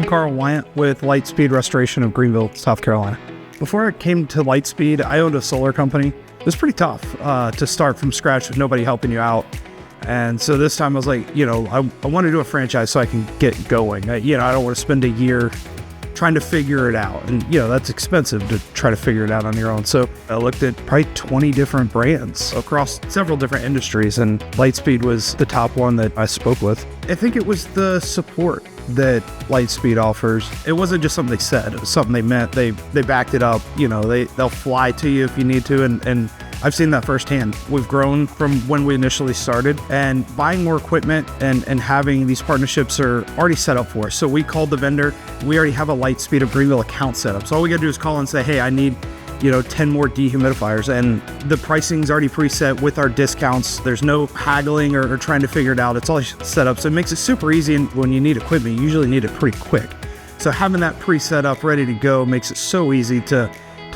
Karl Wiant with Lightspeed Restoration of Greenville, South Carolina. Before I came to Lightspeed, I owned a solar company. It was pretty tough to start from scratch with nobody helping you out. And so this time I was like, I want to do a franchise so I can get going. I don't want to spend a year trying to figure it out. And, that's expensive to try to figure it out on your own. So I looked at probably 20 different brands across several different industries, and Lightspeed was the top one that I spoke with. I think it was the support that Lightspeed offers. It wasn't just something they said, it was something they meant. They backed it up. They'll fly to you if you need to. And I've seen that firsthand. We've grown from when we initially started, and buying more equipment and having these partnerships are already set up for us. So we called the vendor. We already have a Lightspeed of Greenville account set up. So all we got to do is call and say, hey, I need 10 more dehumidifiers, and the pricing's already preset with our discounts. There's no haggling or trying to figure it out. It's all set up. So it makes it super easy. And when you need equipment, you usually need it pretty quick. So having that pre-set up, ready to go, makes it so easy to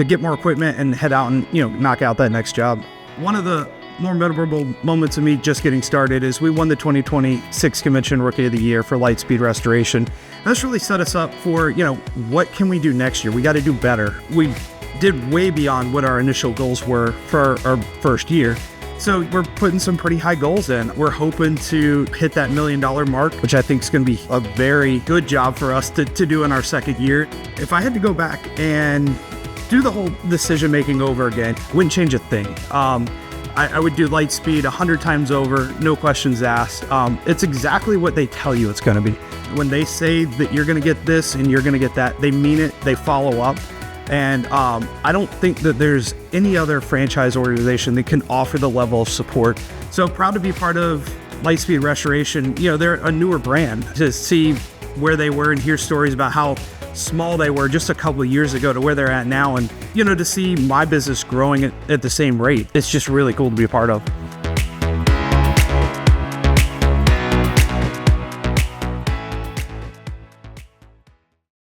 get more equipment and head out and, knock out that next job. One of the more memorable moments of me just getting started is we won the 2026 Convention Rookie of the Year for Lightspeed Restoration. And this really set us up for, what can we do next year? We got to do better. We did way beyond what our initial goals were for our first year. So we're putting some pretty high goals in. We're hoping to hit that $1 million mark, which I think is going to be a very good job for us to do in our second year. If I had to go back and do the whole decision making over again, wouldn't change a thing. I would do Lightspeed 100 times over, no questions asked. It's exactly what they tell you it's going to be. When they say that you're going to get this and you're going to get that, they mean it, they follow up. And I don't think that there's any other franchise organization that can offer the level of support. So proud to be part of Lightspeed Restoration. They're a newer brand. To see where they were and hear stories about how small they were just a couple of years ago to where they're at now, and to see my business growing at the same rate, it's just really cool to be a part of.